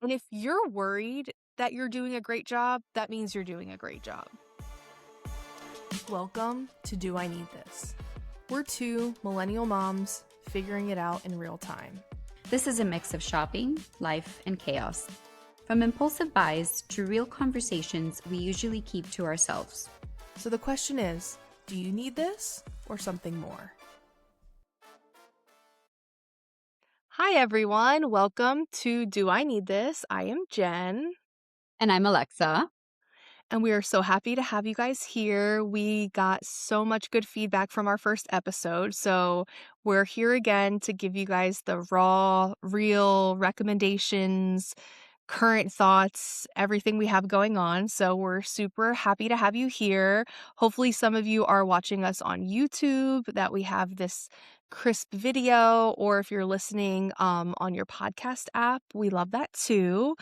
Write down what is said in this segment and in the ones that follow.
And if you're worried that you're doing a great job, that means you're doing a great job. Welcome to Do I Need This? We're two millennial moms figuring it out in real time. This is a mix of shopping, life, and chaos. From impulsive buys to real conversations we usually keep to ourselves. So the question is, do you need this or something more? Hi everyone, welcome to Do I Need This? I am Jen. And I'm Alexa. And we are so happy to have you guys here. We got so much good feedback from our first episode. So we're here again to give you guys the raw, real recommendations, current thoughts, everything we have going on. So we're super happy to have you here. Hopefully some of you are watching us on YouTube, that we have this crisp video, or if you're listening on your podcast app, we love that too.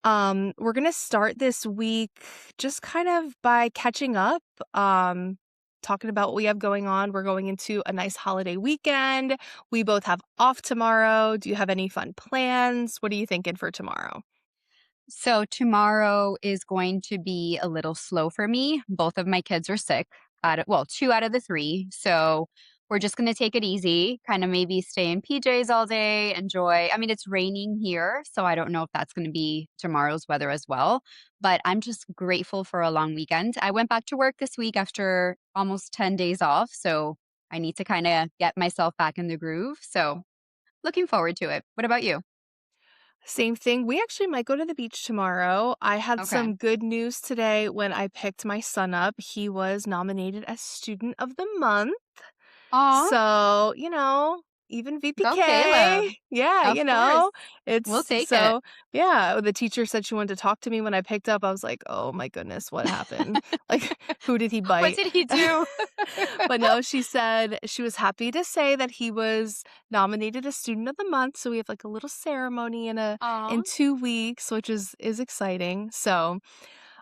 We're gonna start this week just kind of by catching up, talking about what we have going on. We're going into a nice holiday weekend. We both have off tomorrow. Do you have any fun plans? What are you thinking for tomorrow? So tomorrow is going to be a little slow for me. Both of my kids are sick. Two out of the three. So we're just going to take it easy, kind of maybe stay in PJs all day, enjoy. I mean, it's raining here, so I don't know if that's going to be tomorrow's weather as well. But I'm just grateful for a long weekend. I went back to work this week after almost 10 days off. So I need to kind of get myself back in the groove. So looking forward to it. What about you? Same thing. We actually might go to the beach tomorrow. I had Okay. some good news today when I picked my son up. He was nominated as Student of the Month. Aw, So, even go Caleb. VPK. Yeah, Of course. We'll it's take it. so, yeah. The teacher said she wanted to talk to me when I picked up. I was like, oh my goodness, what happened? Like, who did he What bite? did he do? But no, she said she was happy to say that he was nominated as Student of the Month. So we have like a little ceremony Aw, in 2 weeks, which is exciting. So,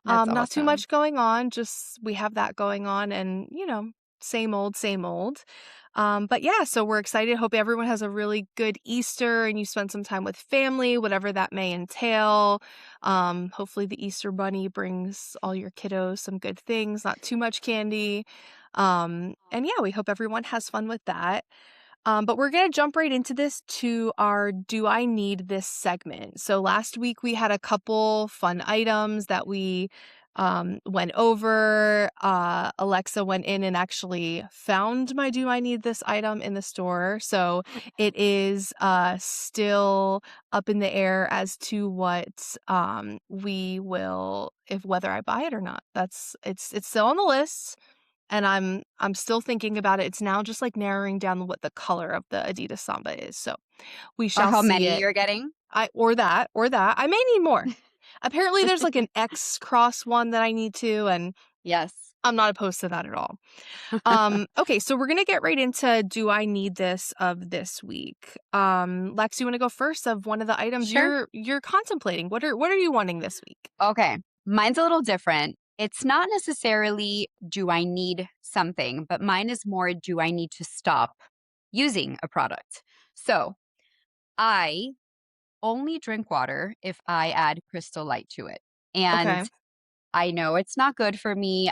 that's not too awesome. much going on, just we have that going on and, same old, same old. But yeah, so we're excited. Hope everyone has a really good Easter and you spend some time with family, whatever that may entail. Hopefully the Easter bunny brings all your kiddos some good things, not too much candy. And yeah, we hope everyone has fun with that. But we're going to jump right into this to our Do I Need This segment. So last week we had a couple fun items that we went over. Alexa went in and actually found my Do I Need This item in the store. So it is still up in the air as to what we will, if whether I buy it or not. It's still on the list and I'm still thinking about it. It's now just like narrowing down what the color of the Adidas Samba is. So we Or shall how see many it. you're getting? Or that. I may need more. Apparently there's like an X cross one that I need to, and Yes. I'm not opposed to that at all. Okay, so we're gonna get right into Do I Need This of this week. Lex, you wanna go first of one of the items Sure. you're contemplating? What are you wanting this week? Okay. Mine's a little different. It's not necessarily do I need something, but mine is more do I need to stop using a product. So I only drink water if I add Crystal Light to it. And Okay. I know it's not good for me.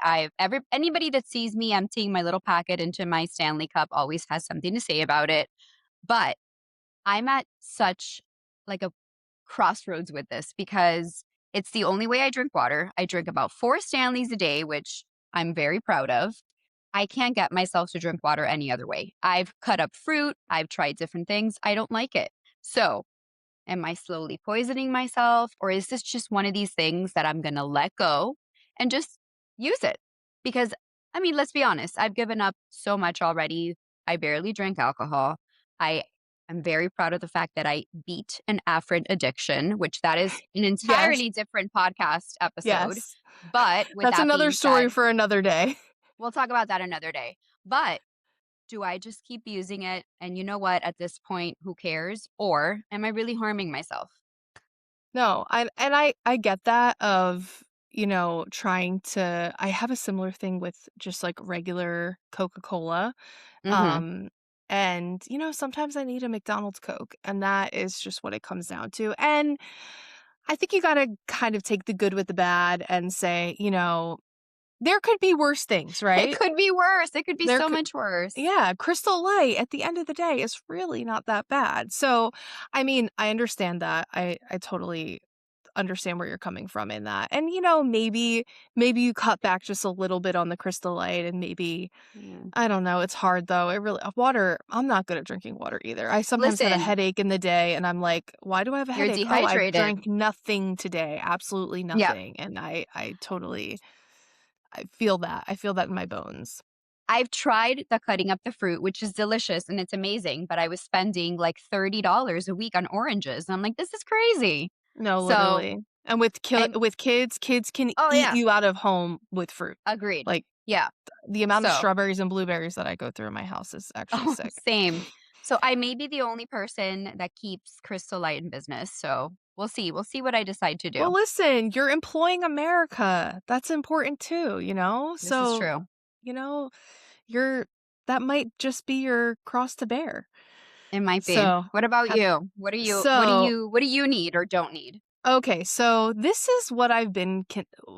Anybody that sees me emptying my little packet into my Stanley cup always has something to say about it. But I'm at such like a crossroads with this because it's the only way I drink water. I drink about 4 Stanleys a day, which I'm very proud of. I can't get myself to drink water any other way. I've cut up fruit, I've tried different things. I don't like it. So, am I slowly poisoning myself? Or is this just one of these things that I'm going to let go and just use it? Because, I mean, let's be honest, I've given up so much already. I barely drink alcohol. I am very proud of the fact that I beat an Afrin addiction, which that is an Yes. entirely different podcast episode. Yes. But with That's that another being story said, for another day. we'll talk about that another day. But do I just keep using it? And you know what? At this point, who cares? Or am I really harming myself? No, I get that of, trying to I have a similar thing with just like regular Coca-Cola. Mhm. Um and sometimes I need a McDonald's Coke and that is just what it comes down to. And I think you gotta kind of take the good with the bad and say, there could be worse things, It right? could be worse. It could be There so could much worse. Yeah, Crystal Light at the end of the day is really not that bad. So, I mean, I understand that. I totally understand where you're coming from in that. And maybe you cut back just a little bit on the Crystal Light and maybe Yeah. I don't know, it's hard though. It really water, I'm not good at drinking water either. I sometimes have a Listen, headache in the day and I'm like, why do I have a you're headache? Oh, I've dehydrated. drank nothing today. Absolutely Yeah. nothing. And I totally I feel that. I feel that in my bones. I've tried the cutting up the fruit, which is delicious and it's amazing, but I was spending like $30 a week on oranges. And I'm like, this is crazy. No, So literally. And with I'm with kids can oh eat yeah, you out of home with fruit. agreed. Like, Yeah. the amount of So strawberries and blueberries that I go through in my house is actually oh, sick. same. So I may be the only person that keeps Crystal Light in business. So we'll see. We'll see what I decide to Well, do. listen, you're employing America. That's important too, This is So, true. you know, you're that might just be your cross to bear. It might be. So, What about have you? What do you what do so you what do you need or don't need? okay, so this is what I've been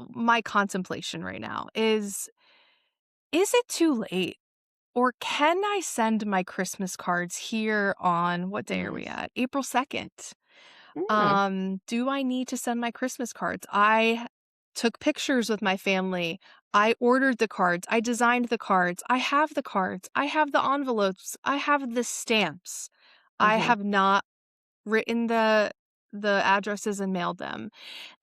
my contemplation right now is it too late or can I send my Christmas cards here on what day are Mm. we at? April 2nd. Mm. Do I need to send my Christmas cards? I took pictures with my family. I ordered the cards. I designed the cards. I have the cards. I have the envelopes. I have the stamps. I Uh-huh. have not written the addresses and mailed them.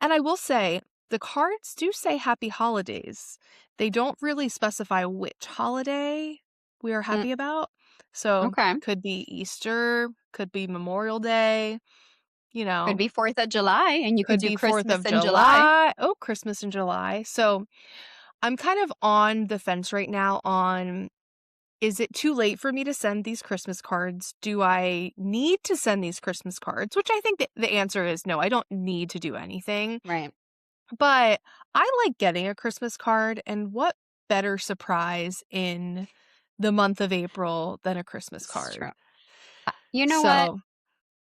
And I will say, the cards do say happy holidays. They don't really specify which holiday we are Mm. happy about. So, Okay. could be Easter, could be Memorial Day, you Could know, be 4th of July and you could could do be 4th Christmas of in July. July. Oh, Christmas in July. So, I'm kind of on the fence right now on is it too late for me to send these Christmas cards? Do I need to send these Christmas cards? Which I think that the answer is no, I don't need to do anything. Right. But I like getting a Christmas card, and what better surprise in the month of April than a Christmas This is true. card? You know what? So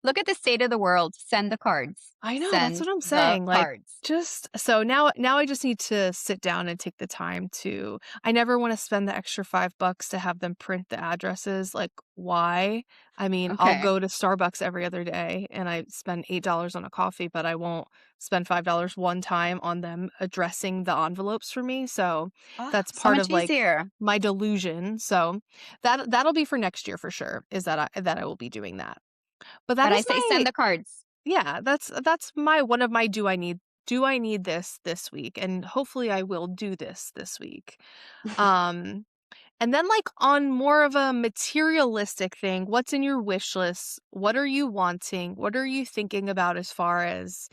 Look at the state of the world. Send the cards. I know, that's Send what I'm the saying, like, cards. just so now I just need to sit down and take the time to I never wanna spend the extra $5 to have them print the addresses, like, why? I mean, I'll Okay. go to Starbucks every other day, and I spend $8 on a coffee, but I won't spend $5 one time on them addressing the envelopes for me, so Oh, that's so part much of, like, easier. my delusion, so that'll be for next year for sure, is that I will be doing that. But that But I is say my send the cards. yeah, that's my one of my do I need this week? And hopefully I will do this week. Um, and then like on more of a materialistic thing, what's in your wish list? What are you wanting? What are you thinking about as far as,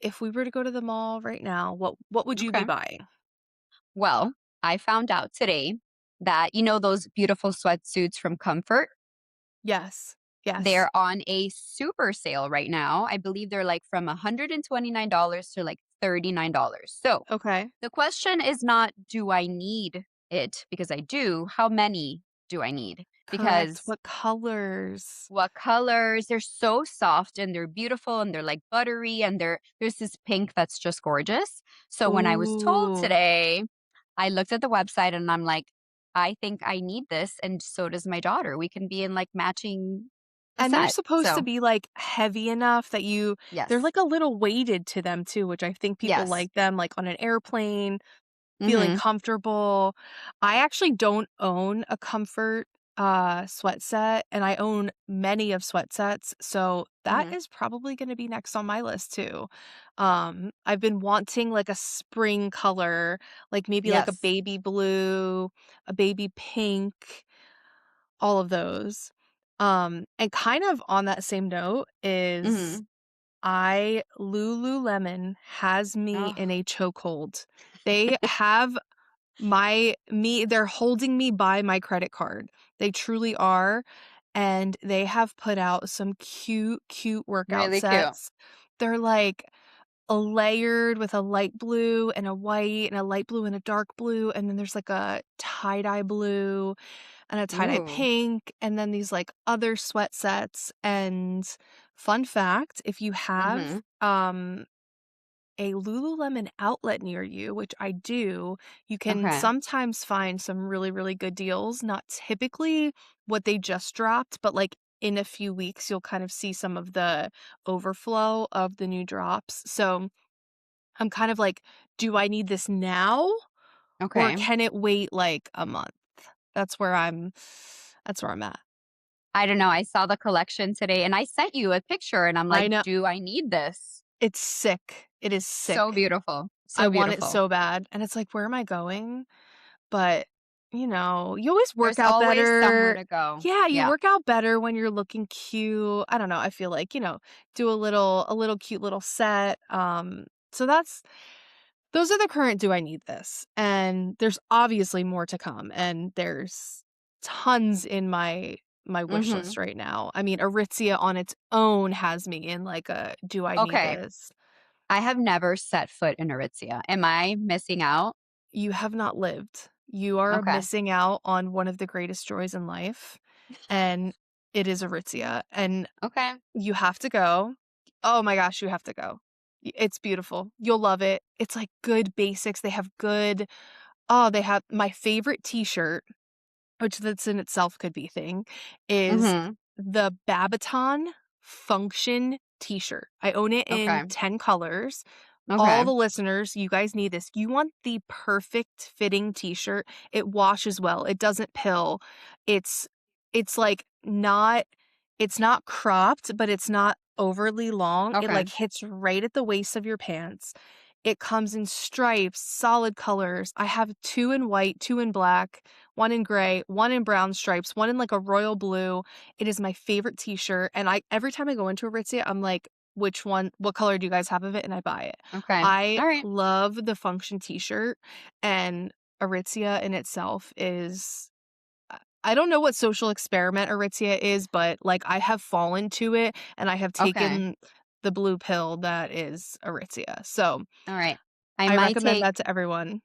if we were to go to the mall right now, what would you be Okay. buying? Well, I found out today that those beautiful sweatsuits from Comfort, Yes. Yes. they're on a super sale right now. I believe they're like from $129 to like $39. So Okay. the question is not, do I need it? Because I do. How many do I need? Correct. Because What colors? what colors? They're so soft and they're beautiful and they're like buttery and there's this pink that's just gorgeous. So when I was told Ooh. today, I looked at the website and I'm like, I think I need this and so does my daughter. We can be in like matching a And they're set. supposed to So, be, like, heavy enough that they're, yes. like, a little weighted to them too, which I think people Yes. like them, like, on an airplane, feeling Mhm. comfortable. I actually don't own a comfort, sweat set, and I own many of sweat sets, so that Mhm. is probably gonna be next on my list too. I've been wanting, like, a spring color, like, maybe, like, a Yes. baby blue, a baby pink, all of those. And kind of on that same note is Mhm. Lululemon has me Oh, in a chokehold. They have they're holding me by my credit card. They truly are, and they have put out some cute, cute workout really cute. sets. They're like layered with a light blue and a white and a light blue and a dark blue, and then there's like a tie-dye blue and a tie-dye Ooh. pink, and then these, like, other sweat sets, and Fun fact, if you have, Mhm. a Lululemon outlet near you, which I do, you can Okay. sometimes find some really, really good deals. Not typically what they just dropped, but like in a few weeks, you'll kind of see some of the overflow of the new drops. So I'm kind of like, do I need this now or Okay. can it wait like a month? That's where I'm that's where I'm at. I don't know, I saw the collection today and I sent you a picture and I'm I like, know "Do I need this?" it's sick. It is So sick. beautiful. I So want it beautiful. so bad. And it's like, where am I going? But, you always work There's out always somewhere better. to go. Yeah, you Yeah. work out better when you're looking cute. I don't know, I feel like, do a little cute little set. So those are the current "Do I need this?" And there's obviously more to come, and there's tons in my wish list Mhm. right now. I mean, Aritzia on its own has me in like a "Do I need Okay. this?" I have never set foot in Aritzia. Am I missing out? You have not lived. You are Okay. missing out on one of the greatest joys in life, and it is Aritzia, and Okay. you have to go. Oh my gosh, you have to go. It's beautiful. You'll love it. It's like good basics. They have good they have my favorite t-shirt, which that's in itself could be thing, is Mhm. the Babaton Function t-shirt. I own it in Okay. 10 colors. All Okay. the listeners, you guys need this. You want the perfect fitting t-shirt. It washes well. It doesn't pill. It's it's like not it's not cropped, but it's not overly long. It Okay. like hits right at the waist of your pants. It comes in stripes, solid colors. I have 2 in white, 2 in black, 1 in gray, 1 in brown stripes, 1 in like a royal blue. It is my favorite t-shirt, and I every time I go into Aritzia, I'm like, what color do you guys have of it? And I buy it. Okay. I Alright. love the function t-shirt, and Aritzia in itself is I don't know what social experiment Aritzia is, but, like, I have fallen to it, and I have Okay. taken the blue pill that is Aritzia. So, Alright. I I might recommend take that to everyone.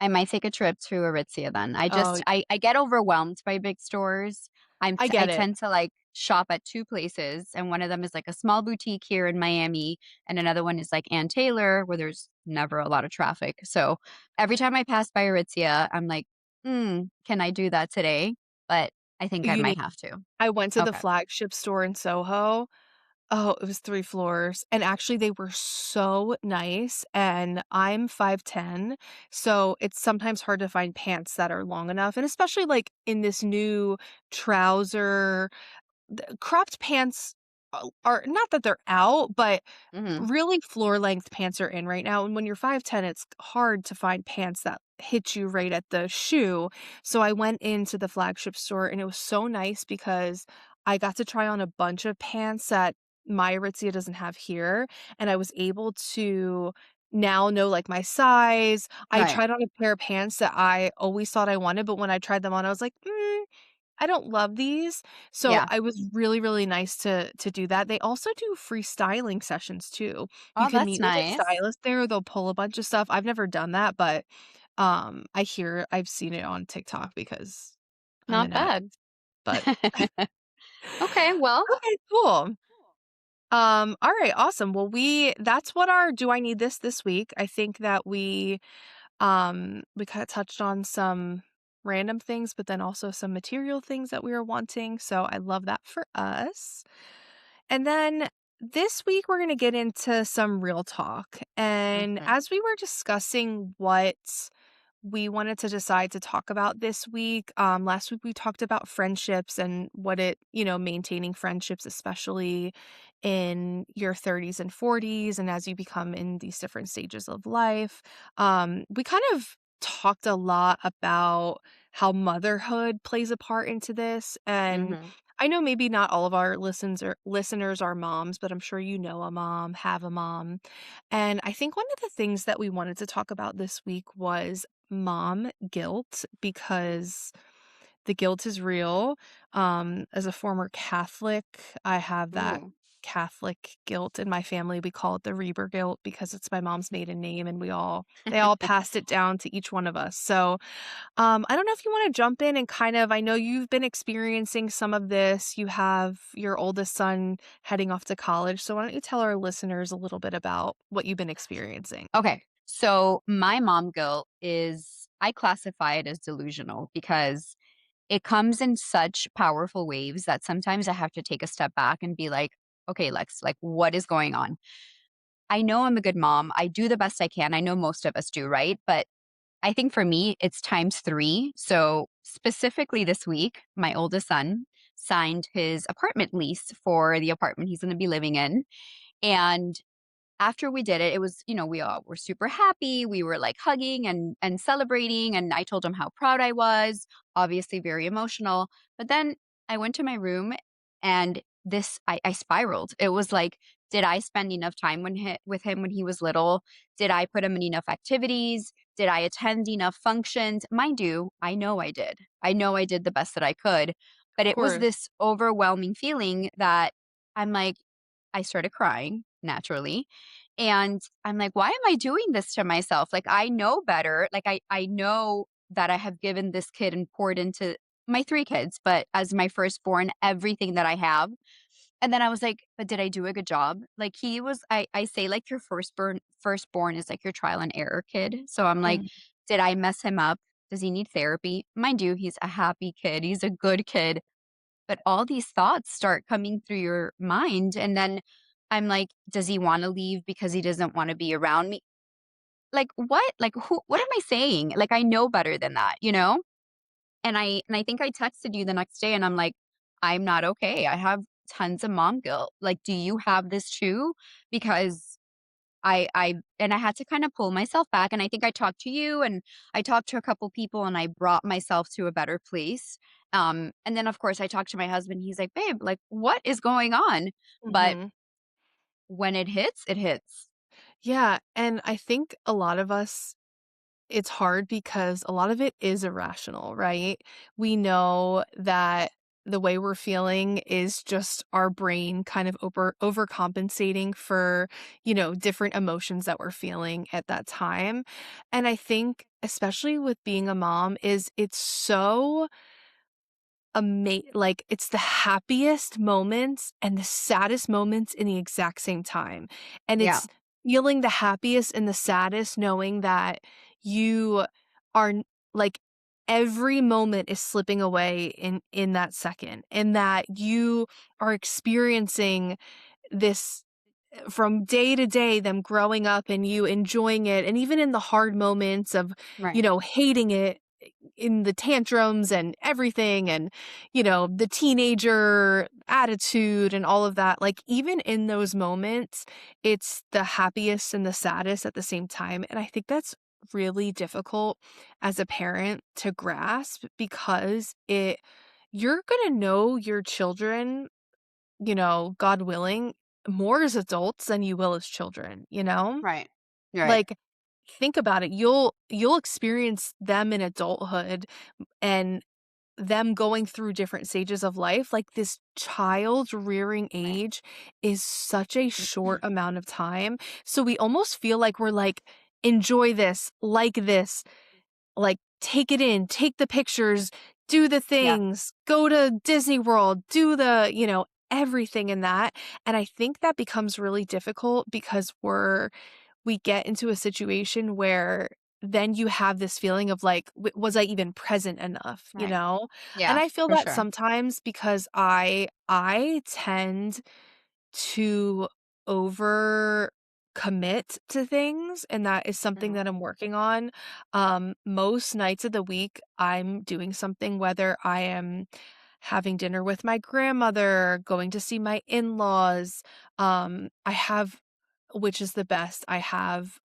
I might take a trip to Aritzia then. I Oh, just I get overwhelmed by big stores. I I get it. tend to, like, shop at 2 places, and one of them is, like, a small boutique here in Miami, and another one is, like, Ann Taylor, where there's never a lot of traffic. So, every time I pass by Aritzia, I'm like, "Hmm, can I do that today?" But I think I You need might have to. I went to the Okay. flagship store in Soho. Oh, it was 3 floors, and actually they were so nice, and I'm 5'10", so it's sometimes hard to find pants that are long enough, and especially, like, in this new trouser the cropped pants are not that they're out, but Mhm. really floor length pants are in right now, and when you're 5'10", it's hard to find pants that hit you right at the shoe, so I went into the flagship store, and it was so nice because I got to try on a bunch of pants that my Aritzia doesn't have here, and I was able to now know, like, my size. I Right. tried on a pair of pants that I always thought I wanted, but when I tried them on, I was like, I don't love these." So, Yeah. I was really, really nice to do that. They also do free styling sessions too. You Oh, can that's meet with a nice. stylist there, they'll pull a bunch of stuff. I've never done that, but, I've seen it on TikTok because I'm Not an bad. addict, but Okay, well, okay, cool. Alright, awesome. Well, that's what our "Do I need this week." I think that we kinda touched on some random things, but then also some material things that we were wanting, so I love that for us. And then this week, we're gonna get into some real talk, and mhm, as we were discussing what we wanted to decide to talk about this week, last week we talked about friendships and what maintaining friendships, especially in your 30s and 40s, and as you become in these different stages of life. We kind of talked a lot about how motherhood plays a part into this, and mhm. I know maybe not all of our listeners are moms, but I'm sure you know a mom, have a mom. And I think one of the things that we wanted to talk about this week was mom guilt, because the guilt is real. As a former Catholic, I have that Ooh. Catholic guilt in my family. We call it the Reber guilt because it's my mom's maiden name, and they all passed it down to each one of us. So, I don't know if you wanna jump in and kind of I know you've been experiencing some of this. You have your oldest son heading off to college, so why don't you tell our listeners a little bit about what you've been experiencing? Okay. So my mom guilt is, I classify it as delusional because it comes in such powerful waves that sometimes I have to take a step back and be like, okay, Lex, like what is going on? I know I'm a good mom. I do the best I can. I know most of us do, right? But I think for me, it's times three. So specifically this week, my oldest son signed his apartment lease for the apartment he's going to be living in. And after we did it, it was, we all were super happy. We were like hugging and celebrating. And I told him how proud I was, obviously very emotional. But then I went to my room and I spiraled. It was like, did I spend enough time with him when he was little? Did I put him in enough activities? Did I attend enough functions? Mind you, I know I did. I know I did the best that I could. But Of it was course. this overwhelming feeling that I'm like, I started crying naturally. And I'm like, why am I doing this to myself? Like, I know better. Like, I know that I have given this kid and poured into my three kids, but as my firstborn, everything that I have. And then I was like, but did I do a good job? Like I say like your firstborn is like your trial and error kid. So I'm like, Mhm. did I mess him up? Does he need therapy? Mind you, he's a happy kid. He's a good kid. But all these thoughts start coming through your mind. And then I'm like, does he want to leave because he doesn't want to be around me? Like what? Like what am I saying? Like I know better than that, you know? And I think I texted you the next day and I'm like, I'm not okay. I have tons of mom guilt. Like, do you have this too? Because I had to kind of pull myself back and I think I talked to you and I talked to a couple people and I brought myself to a better place. And then of course I talked to my husband. He's like, "Babe, like what is going on?" But Mhm. when it hits, it hits. Yeah, and I think a lot of us it's hard because a lot of it is irrational, right? We know that the way we're feeling is just our brain kind of overcompensating for, different emotions that we're feeling at that time. And I think especially with being a mom is it's so like, it's the happiest moments and the saddest moments in the exact same time, and Yeah, it's feeling the happiest and the saddest knowing that you are n like, every moment is slipping away in that second, and that you are experiencing this from day to day, them growing up and you enjoying it, and even in the hard moments of, right. hating it, in the tantrums and everything, and, the teenager attitude and all of that, like, even in those moments, it's the happiest and the saddest at the same time, and I think that's really difficult as a parent to grasp because you're gonna know your children, God willing, more as adults than you will as children, you know? Right. Right. Like, think about it. You'll experience them in adulthood and them going through different stages of life. Like, this child's rearing Right. age is such a short amount of time. So we almost feel like we're like, enjoy this, like this, like, take it in, take the pictures, do the Yeah. things, go to Disney World, do everything in that, and I think that becomes really difficult because we get into a situation where then you have this feeling of like, was I even present enough, you Right. know? And Yeah, I feel for that sure. sometimes because I tend to over commit to things, and that is something Mhm. that I'm working on. Most nights of the week, I'm doing something, whether I am having dinner with my grandmother, going to see my in-laws. I have which is the best, I have,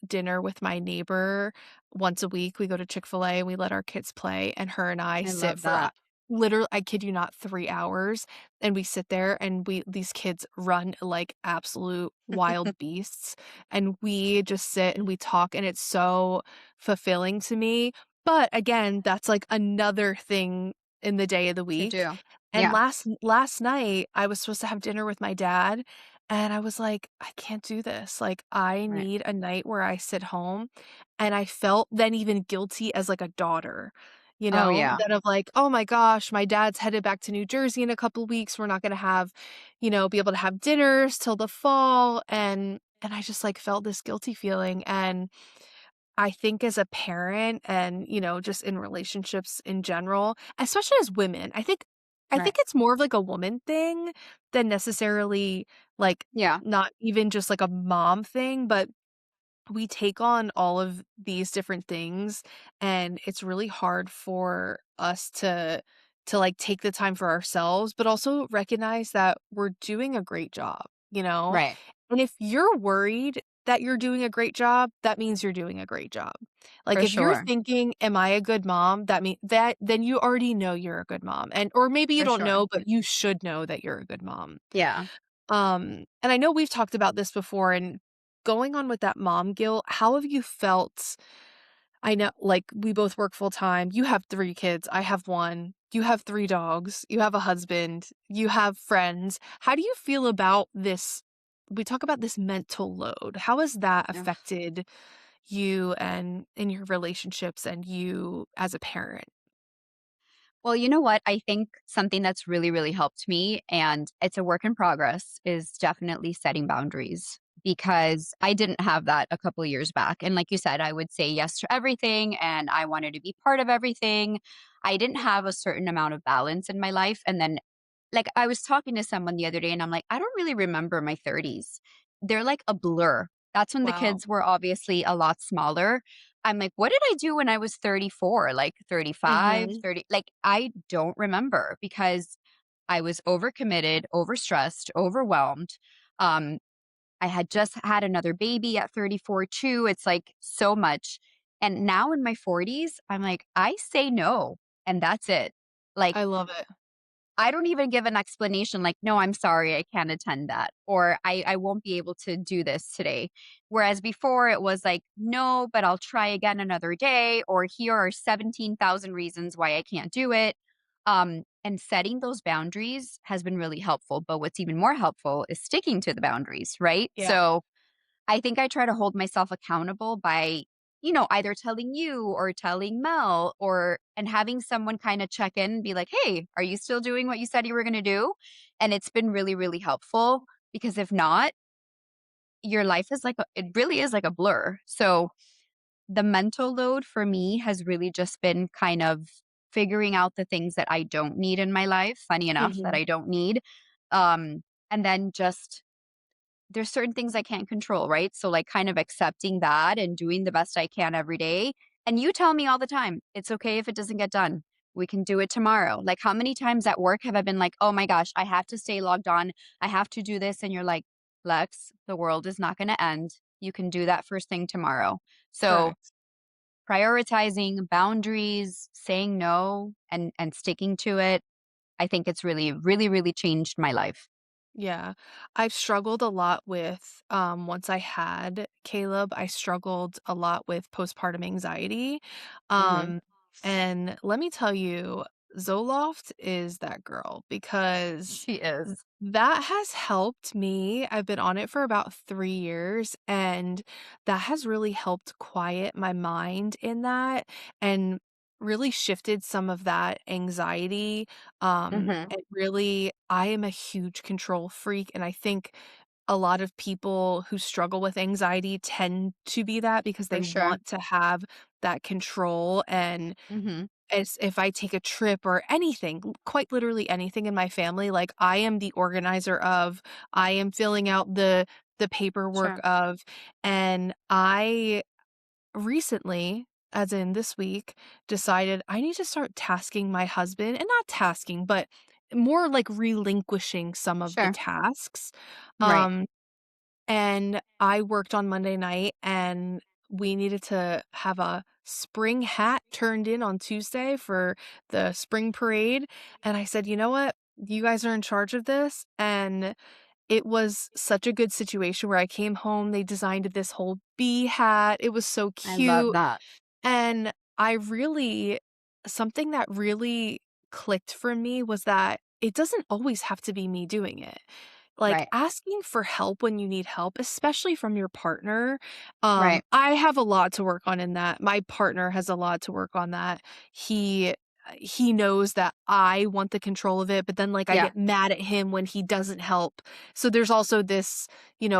dinner with my neighbor once a week. We go to Chick-fil-A and we let our kids play, and her and I I sit love for that. literally, I kid you not, 3 hours, and we sit there and these kids run like absolute wild beasts, and we just sit and we talk, and it's so fulfilling to me. But again, that's like another thing in the day of the To week. do. And Yeah. last night, I was supposed to have dinner with my dad, and I was like, "I can't do this, like, I Right. need a night where I sit home," and I felt then even guilty as, like, a daughter, Oh, yeah. that of like, "Oh my gosh, my dad's headed back to New Jersey in a couple weeks, we're not gonna have be able to have dinners till the fall," and I just, like, felt this guilty feeling, and I think as a parent and, just in relationships in general, especially as women, I think Right. it's more of like a woman thing than necessarily like Yeah. not even just like a mom thing, but we take on all of these different things and it's really hard for us to like take the time for ourselves, but also recognize that we're doing a great job, you know? Right. And if you're worried that you're doing a great job, that means you're doing a great job. Like For if you're sure. thinking, am I a good mom? That mean that then you already know you're a good mom. And or maybe you For don't sure. know, but you should know that you're a good mom. Yeah. And I know we've talked about this before and going on with that mom guilt, how have you felt? I know like we both work full time. You have 3 kids, I have 1. You have 3 dogs, you have a husband, you have friends. How do you feel about this? We talk about this mental load. How has that Yeah. affected you and in your relationships and you as a parent? Well, you know what? I think something that's really, really helped me, and it's a work in progress, is definitely setting boundaries because I didn't have that a couple years back. And like you said, I would say yes to everything and I wanted to be part of everything. I didn't have a certain amount of balance in my life. And then, like, I was talking to someone the other day and I'm like, I don't really remember my 30s. They're like a blur. That's when the Wow. kids were obviously a lot smaller. I'm like, "What did I do when I was 34?" Like, 35, Mhm. 30, like, I don't remember because I was overcommitted, overstressed, overwhelmed. Um, I had just had another baby at 34 too. It's, like, so much. And now in my 40s, I'm like, I say no, and that's it. Like, I love it. I don't even give an explanation like, "No, I'm sorry, I can't attend that," or I won't be able to do this today." Whereas before it was like, "No, but I'll try again another day," or "Here are 17,000 reasons why I can't do it." And setting those boundaries has been really helpful, but what's even more helpful is sticking to the boundaries, right? Yeah. So I think I try to hold myself accountable by, either telling you or telling Mel or and having someone kind of check in and be like, "Hey, are you still doing what you said you were going to do?" And it's been really, really helpful because if not, your life is it really is like a blur. So the mental load for me has really just been kind of figuring out the things that I don't need in my life, funny enough, that Mhm. I don't need. And then just there's certain things I can't control, right? So, like, kind of accepting that and doing the best I can every day. And you tell me all the time, it's okay if it doesn't get done. We can do it tomorrow. Like, how many times at work have I been like, oh my gosh, I have to stay logged on. I have to do this. And you're like, Lex, the world is not going to end. You can do that first thing tomorrow. So, Correct. prioritizing boundaries, saying no, and sticking to it, I think it's really, really, really changed my life. Yeah. I've struggled a lot with, once I had Caleb, I struggled a lot with postpartum anxiety. Hmm. Um, and let me tell you, Zoloft is that girl because She is. that has helped me. I've been on it for about 3 years, and that has really helped quiet my mind in that and really shifted some of that anxiety. Hmm. It really I am a huge control freak, and I think a lot of people who struggle with anxiety tend to be that because For they sure. want to have that control and Hmm. as if I take a trip or anything, quite literally anything in my family, like, I am the organizer of, I am filling out the paperwork Sure. of, and I recently, as in this week, decided I need to start tasking my husband and not tasking, but more like relinquishing some of the Sure. tasks, Right. um and I worked on Monday night, and we needed to have a spring hat turned in on Tuesday for the spring parade, and I said, "You know what? You guys are in charge of this," and it was such a good situation where I came home, they designed this whole bee hat, it was so I love cute, that. and I really something that really clicked for me was that it doesn't always have to be me doing it. Like, Right. asking for help when you need help, especially from your partner, Right. I have a lot to work on in that. My partner has a lot to work on that. He knows that I want the control of it, but then, like, I Yeah. get mad at him when he doesn't help. So there's also this,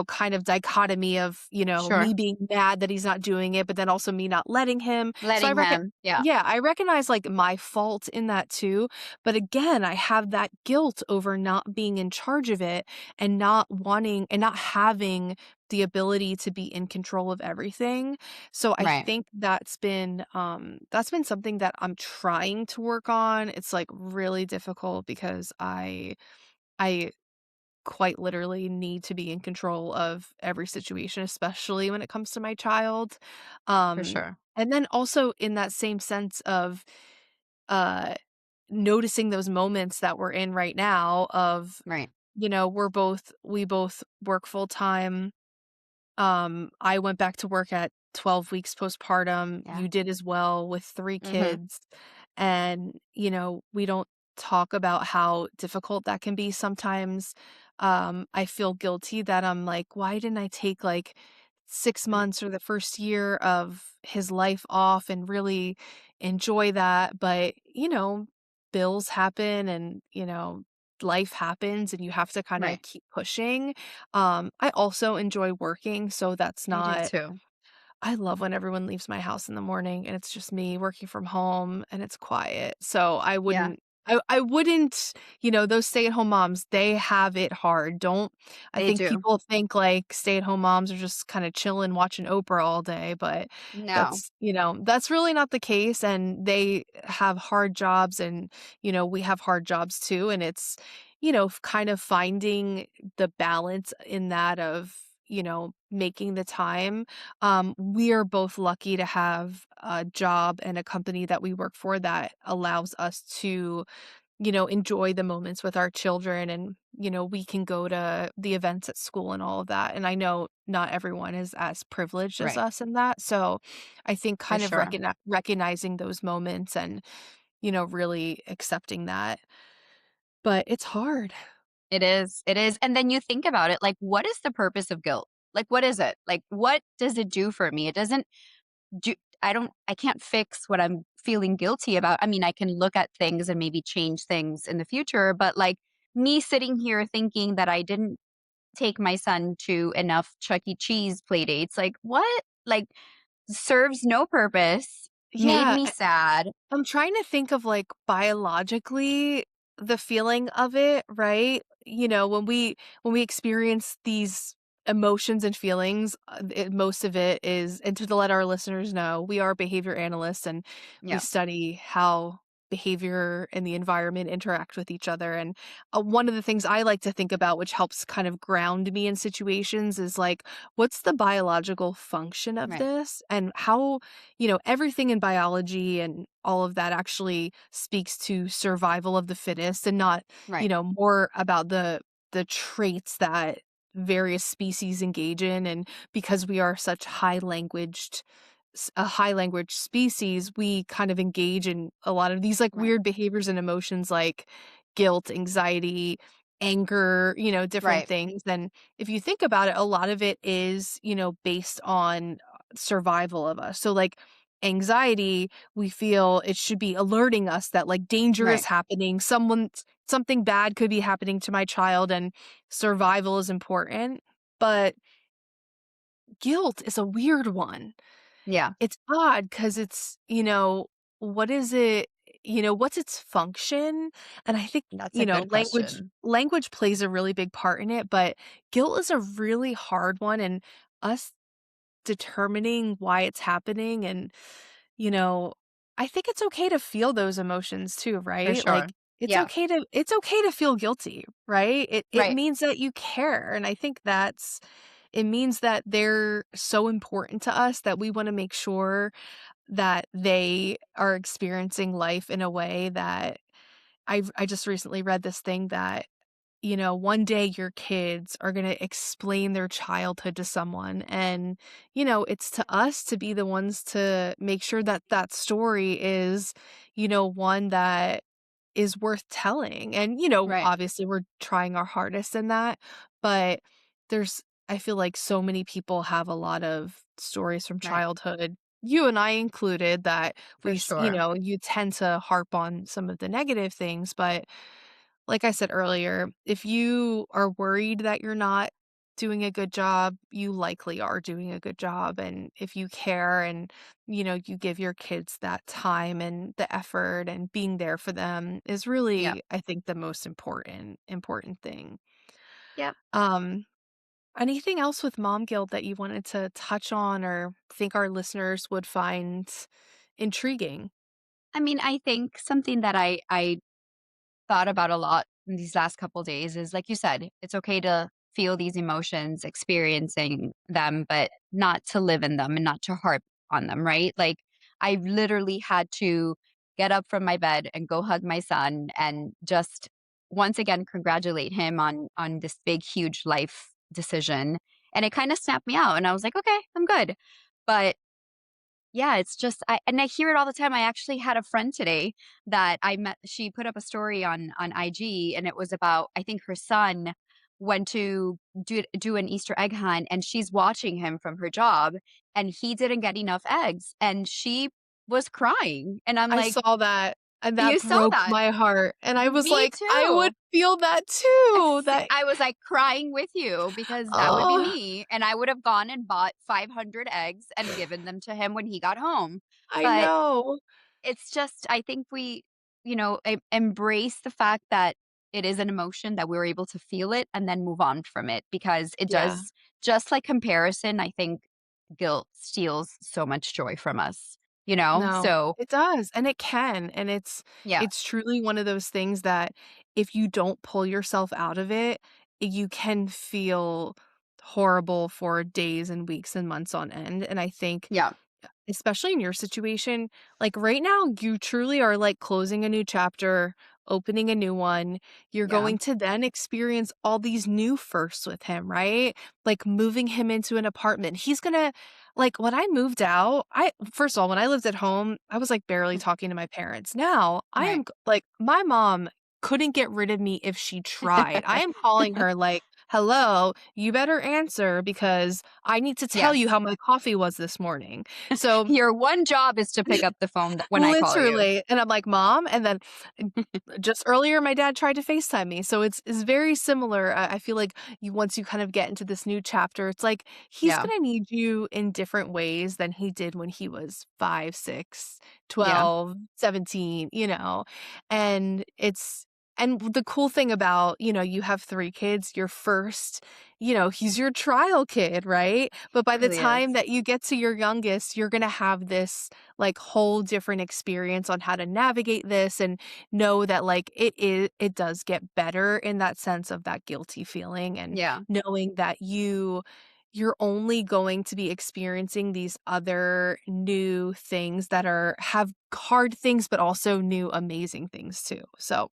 kind of dichotomy of, Sure. me being mad that he's not doing it, but then also me not letting him. So I Letting reckon him. Yeah. yeah, I recognize, like, my fault in that too, but again, I have that guilt over not being in charge of it and not wanting and not having the ability to be in control of everything. So I Right. think that's been something that I'm trying to work on. It's like really difficult because I quite literally need to be in control of every situation, especially when it comes to my child. For Um sure. and then also in that same sense of uh noticing those moments that we're in right now of, Right. we both work full time. I went back to work at 12 weeks postpartum. Yeah. You did as well with 3 Mhm. kids. And, we don't talk about how difficult that can be sometimes. I feel guilty that I'm like, why didn't I take like 6 Right. months or the first year of his life off and really enjoy that? But, bills happen and, life happens and you have to kind of Right. keep pushing. I also enjoy working, so that's I do not too. I love when everyone leaves my house in the morning and it's just me working from home and it's quiet. So Yeah. I wouldn't, those stay-at-home moms, they have it hard. Don't I They think do. people think like stay-at-home moms are just kind of chilling watching Oprah all day, but No. that's really not the case and they have hard jobs and, we have hard jobs too and it's, kind of finding the balance in that of, making the time. We are both lucky to have a job and a company that we work for that allows us to, enjoy the moments with our children and, we can go to the events at school and all of that. And I know not everyone is as privileged as Right. us in that. So I think For kind of sure. recognizing those moments and, really accepting that. But it's hard. It is. It is. And then you think about it, like, what is the purpose of guilt? Like, what is it? Like, what does it do for me? It doesn't do I can't fix what I'm feeling guilty about. I mean, I can look at things and maybe change things in the future, but like me sitting here thinking that I didn't take my son to enough Chuck E. Cheese play dates, like what? Like serves no purpose, made Yeah. me sad. I'm trying to think of, like, biologically, the feeling of it, right? When we experience these emotions and feelings, most of it is and to let our listeners know, we are behavior analysts, and we Yeah. study how behavior and the environment interact with each other, and, one of the things I like to think about, which helps kind of ground me in situations, is, like, what's the biological function of Right. this, and how everything in biology and all of that actually speaks to survival of the fittest and not, Right. more about the traits that various species engage in. And because we are such a high language species, we kind of engage in a lot of these like Right. weird behaviors and emotions like guilt, anxiety, anger, different Right. things. And if you think about it, a lot of it is, based on survival of us. So like anxiety, we feel it should be alerting us that like danger is Right. happening. Something bad could be happening to my child and survival is important. But guilt is a weird one. Yeah. It's odd because it's, what is it what's its function? And I think, That's a good language question. language plays a really big part in it, but guilt is a really hard one, and us determining why it's happening and, you know, I think it's okay to feel those emotions too, For right? sure. Like, Yeah. it's okay to feel guilty, right? It Right. means that you care, and I think it means that they're so important to us that we wanna make sure that they are experiencing life in a way that I just recently read this thing that, one day your kids are gonna explain their childhood to someone, and, it's to us to be the ones to make sure that that story is, one that is worth telling. And, Right. obviously we're trying our hardest in that, but there's I feel like so many people have a lot of stories from Right. childhood, you and I included, that For sure. you tend to harp on some of the negative things, but like I said earlier, if you are worried that you're not doing a good job, you likely are doing a good job. And if you care and, you give your kids that time and the effort and being there for them is Yep. really, I think, the most important thing. Yep. Um, Anything else with mom guilt that you wanted to touch on or think our listeners would find intriguing? I mean, I think something that I thought about a lot in these last couple days is like you said, it's okay to feel these emotions, experiencing them, but not to live in them and not to harp on them, right? Like I literally had to get up from my bed and go hug my son and just once again congratulate him on this big huge life decision. And it kind of snapped me out and I was like, okay, I'm good. But yeah, it's just I hear it all the time. I actually had a friend today that I met. She put up a story on IG, and it was about I think her son went to do an Easter egg hunt, and she's watching him from her job, and he didn't get enough eggs, and she was crying, and I'm I like, saw that, and that "You saw broke that? my heart, and I was Me like, "I would too." feel that too." That I was like crying with you because that would be Oh, me, and I would have gone and bought 500 eggs and given them to him when he got home. I But know. it's just I think we, embrace the fact that it is an emotion, that we're able to feel it and then move on from it because it Yeah. does just like comparison, I think guilt steals so much joy from us, you know? No, So, it does, and it can, and yeah. it's truly one of those things that if you don't pull yourself out of it, you can feel horrible for days and weeks and months on end, and I think Yeah. especially in your situation, like, right now, you truly are, like, closing a new chapter, opening a new one. You're Yeah. going to then experience all these new firsts with him, right? Like, moving him into an apartment. He's gonna like, when I moved out, I first of all, when I lived at home, I was, like, barely Mm. talking to my parents. Now, I Right. am like, my mom couldn't get rid of me if she tried. I am calling her like, "Hello, you better answer because I need to tell you Yes. how my coffee was this morning." So Your one job is to pick up the phone when I call you. literally, and I'm like, "Mom," and then just earlier, my dad tried to FaceTime me, so it's very similar. I feel like once you kind of get into this new chapter, it's like he's Yeah. gonna need you in different ways than he did when he was 5, 6, Yeah. 12, 17. And the cool thing about, you have 3 kids, your first, he's your trial kid, right? But by the Really is. time that you get to your youngest, you're gonna have this, like, whole different experience on how to navigate this and know that, like, it does get better in that sense of that guilty feeling and Yeah. knowing that you're only going to be experiencing these other new things that have hard things, but also new amazing things too. So,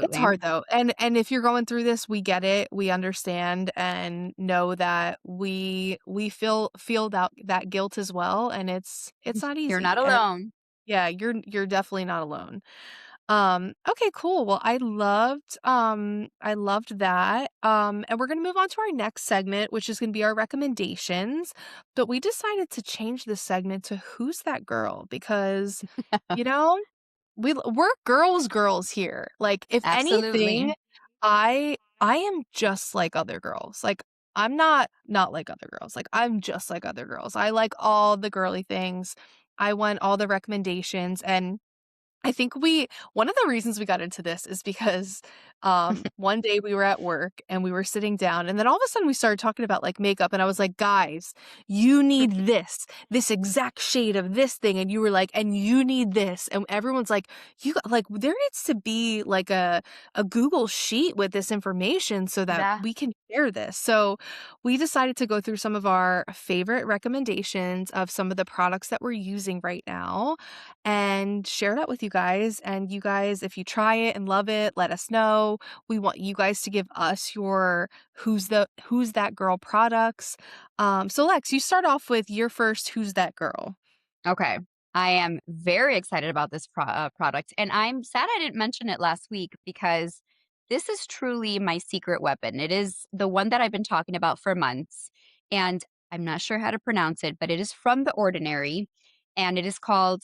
it's Absolutely. hard though, and if you're going through this, we get it, we understand, and know that we feel that guilt as well, and it's not You're easy, not and alone. yeah, you're definitely not alone. Okay, cool. Well, I loved that. And we're gonna move on to our next segment, which is gonna be our recommendations. But we decided to change this segment to Who's That Girl? Because, you know, we're girls here. Like, if anything, Absolutely. I am just like other girls. Like, I'm not like other girls. Like, I'm just like other girls. I like all the girly things. I want all the recommendations, and I think one of the reasons we got into this is because, one day we were at work and we were sitting down, and then all of a sudden we started talking about, like, makeup, and I was like, "Guys, you need this exact shade of this thing," and you were like, "And you need this," and everyone's like, like, there needs to be, like, a Google sheet with this information so that Yeah. we can share this. So, we decided to go through some of our favorite recommendations of some of the products that we're using right now and share that with you guys. And you guys, if you try it and love it, let us know. We want you guys to give us your Who's That Girl products. So Lex, you start off with your first Who's That Girl? Okay. I am very excited about this product, and I'm sad I didn't mention it last week because this is truly my secret weapon. It is the one that I've been talking about for months, and I'm not sure how to pronounce it, but it is from The Ordinary, and it is called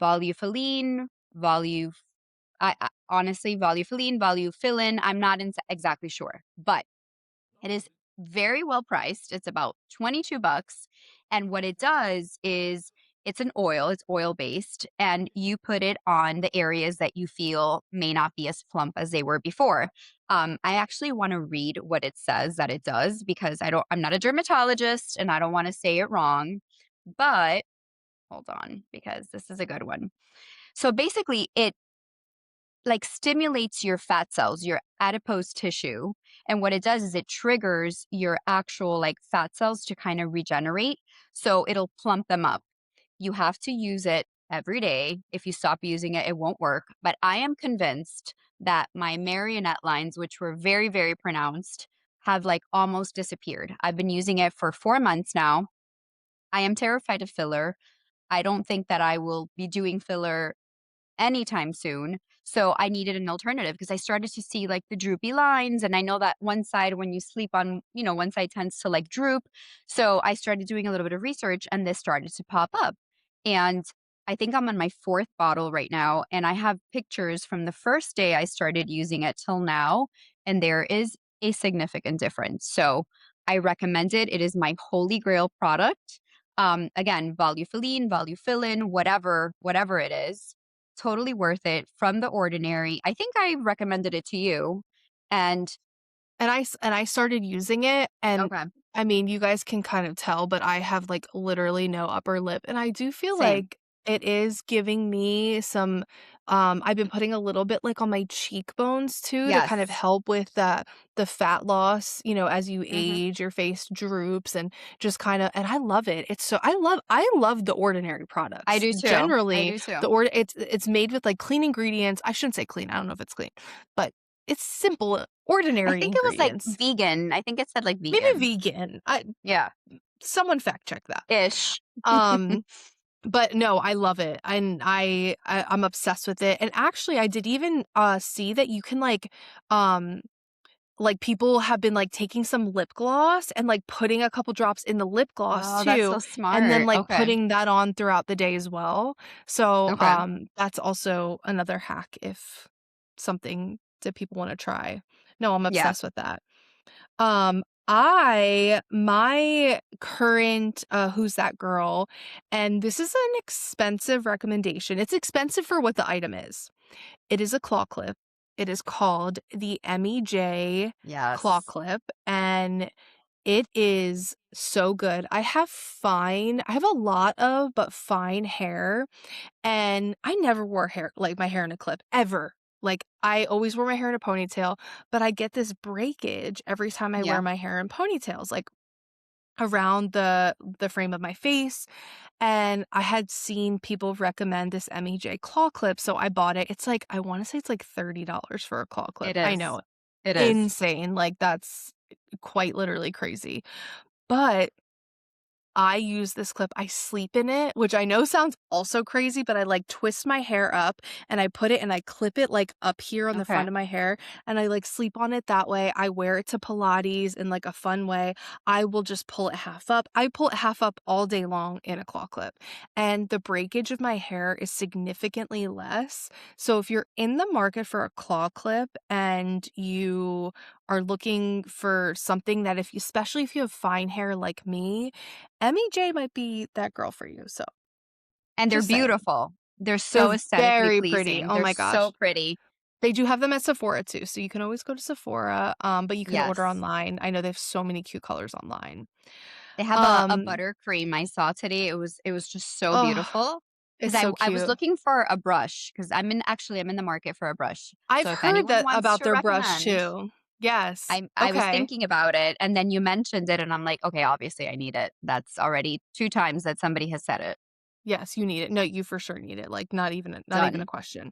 Volufiline, Volu I honestly, Volufiline, Volufilin, I'm not exactly sure, but it is very well priced. It's about 22 bucks. And what it does is it's an oil, it's oil based, and you put it on the areas that you feel may not be as plump as they were before. I actually want to read what it says that it does because I'm not a dermatologist and I don't want to say it wrong. But hold on, because this is a good one. So basically, it like stimulates your fat cells, your adipose tissue. And what it does is it triggers your actual like fat cells to kind of regenerate. So it'll plump them up. You have to use it every day. If you stop using it, it won't work. But I am convinced that my marionette lines, which were very, very pronounced, have like almost disappeared. I've been using it for 4 months now. I am terrified of filler. I don't think that I will be doing filler anytime soon. So I needed an alternative because I started to see like the droopy lines. And I know that one side, when you sleep on, one side tends to like droop. So I started doing a little bit of research and this started to pop up. And I think I'm on my fourth bottle right now. And I have pictures from the first day I started using it till now. And there is a significant difference. So I recommend it. It is my holy grail product. Again, Volufiline, Volufilin, whatever it is, totally worth it, from The Ordinary. I think I recommended it to you, and And I started using it, and okay, I mean, you guys can kind of tell, but I have, like, literally no upper lip, and I do feel same. like it is giving me some, I've been putting a little bit, like, on my cheekbones too to kind of Yes. help with the fat loss, as you Mhm. age, your face droops and just kinda and I love it. I love The Ordinary I products. do too. I Generally, do too. it's made with, like, clean ingredients. I shouldn't say clean, I don't know if it's clean, but it's simple, I ordinary think it was, like, ingredients. vegan. I think it said, like, Maybe vegan. vegan. Yeah. Someone fact check that. Ish. Um, but no, I love it, and I'm obsessed with it, and actually, I did even, see that you can, um people have been, like, taking some lip gloss and, like, putting a couple drops in the lip gloss Oh, that's too, so and then, smart. like, Okay. putting that on throughout the day as well. So, Okay. that's also another hack if something that people wanna try. No, I'm Yeah. obsessed with that. My current, Who's That Girl, and this is an expensive recommendation. It's expensive for what the item is. It is a claw clip. It is called the MEJ claw Yes. clip, and it is so good. I have a lot of, but fine hair, and I never wore my hair in a clip, ever. Like, I always wore my hair in a ponytail, but I get this breakage every time I wear Yeah. my hair in ponytails, like, around the frame of my face, and I had seen people recommend this MEJ claw clip, so I bought it. It's like I wanna say it's like $30 for a claw clip. It I is. know, It is. insane, like, that's quite literally crazy, but I use this clip, I sleep in it, which I know sounds also crazy, but I, like, twist my hair up, and I put it and I clip it, like, up here on the Okay. front of my hair, and I, like, sleep on it that way. I wear it to Pilates in, like, a fun way. I will just pull it half up. I pull it half up all day long in a claw clip, and the breakage of my hair is significantly less. So if you're in the market for a claw clip and you are looking for something that especially if you have fine hair like me, MEJ might be that girl for you, so And they're just saying. beautiful. They're They're so aesthetically very pretty, pleasing. oh They're my so gosh. pretty. They do have them at Sephora too, so you can always go to Sephora, but you can order Yes. online. I know they have so many cute colors online. They have a Um, buttercream I saw today. It was just so oh, beautiful. it's Because I so I was cute. looking for a brush because I'm in the market for a brush. I've So if heard anyone that wants about to their brush recommend, too. Yes. I was Okay. thinking about it, and then you mentioned it, and I'm like, "Okay, obviously I need it." That's already 2 times that somebody has said it. Yes, you need it. No, you for sure need it, like, not even a Done. question.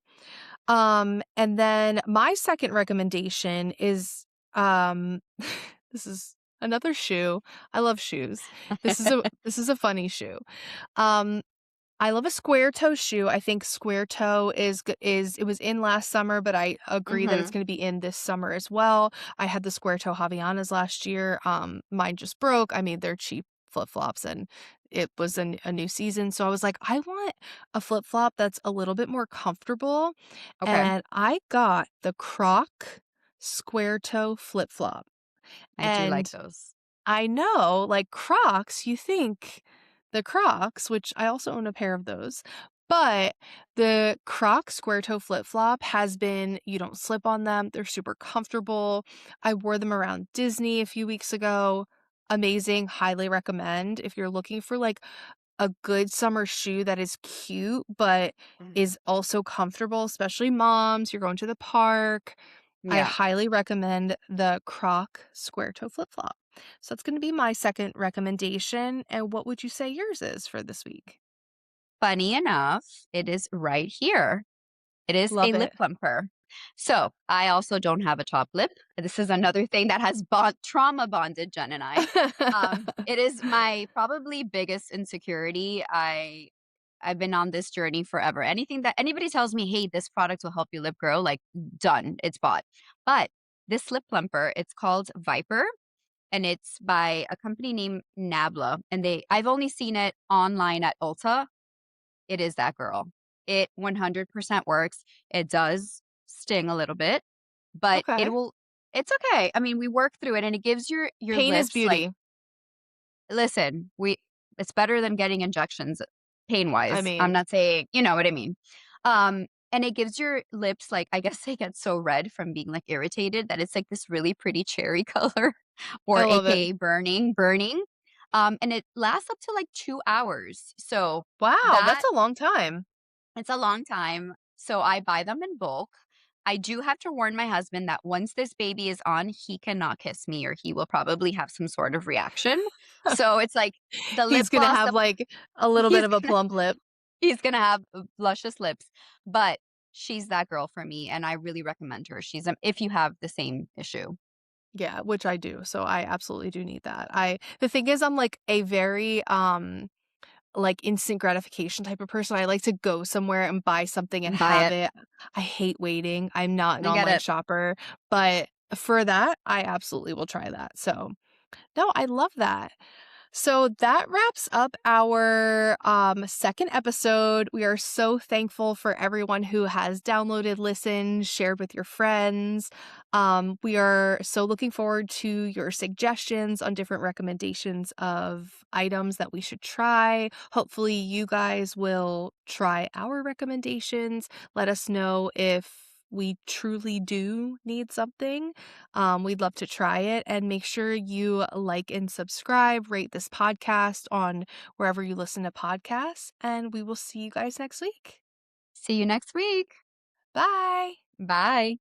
And then my second recommendation is, this is another shoe. I love shoes. This is a funny shoe. Um, I love a square toe shoe. I think square toe is it was in last summer, but I agree that it's Mhm. gonna be in this summer as well. I had the square toe Havaianas last year. Mine just broke. I mean, they're cheap flip-flops and it was a new season. So I was like, I want a flip-flop that's a little bit more comfortable. Okay. And I got the Croc square toe flip-flop. I do like And those. I know, like Crocs, you think the Crocs, which I also own a pair of those, but the Crocs square toe flip flop has been, you don't slip on them. They're super comfortable. I wore them around Disney a few weeks ago. Amazing. Highly recommend if you're looking for like a good summer shoe that is cute, but Mhm. is also comfortable, especially moms. You're going to the park. I Yeah. highly recommend the Croc square toe flip flop. So that's going to be my second recommendation. And what would you say yours is for this week? Funny enough, it is right here. It is a Love lip it. plumper. So, I also don't have a top lip. This is another thing that has trauma bonded Jen and I. It is my probably biggest insecurity. I've been on this journey forever. Anything that anybody tells me, "Hey, this product will help your lip grow," like done, it's bought. But this lip plumper, it's called Viper and it's by a company named Nabla. And I've only seen it online at Ulta. It is that girl. It 100% works. It does sting a little bit, but Okay. it's okay. I mean, we work through it and it gives your Pain is lips like beauty. listen, we it's better than getting injections I pain-wise. I'm mean, not saying, you know what I mean. And it gives your lips like I guess they get so red from being like irritated that it's like this really pretty cherry color I or love it. AKA burning. And it lasts up to like 2 hours. So Wow, that's that a long time. it's a long time, so I buy them in bulk. I do have to warn my husband that once this baby is on, he cannot kiss me or he will probably have some sort of reaction. So it's like the lip He's going to gloss, have like a little bit he's of a gonna plump lip. he's gonna have luscious lips, but she's that girl for me, and I really recommend her. She's, if you have the same issue. Yeah, which I do. So I absolutely do need that. The thing is I'm like a very like instant gratification type of person. I like to go somewhere and buy something and Buy have it. it. I hate waiting. I'm not an I get online it. shopper, but for that, I absolutely will try that. So, no, I love that. So that wraps up our second episode. We are so thankful for everyone who has downloaded, listened, shared with your friends. We are so looking forward to your suggestions on different recommendations of items that we should try. Hopefully, you guys will try our recommendations. Let us know if we truly do need something. We'd love to try it and make sure you like and subscribe, rate this podcast on wherever you listen to podcasts, and we will see you guys next week. See you next week. Bye. Bye.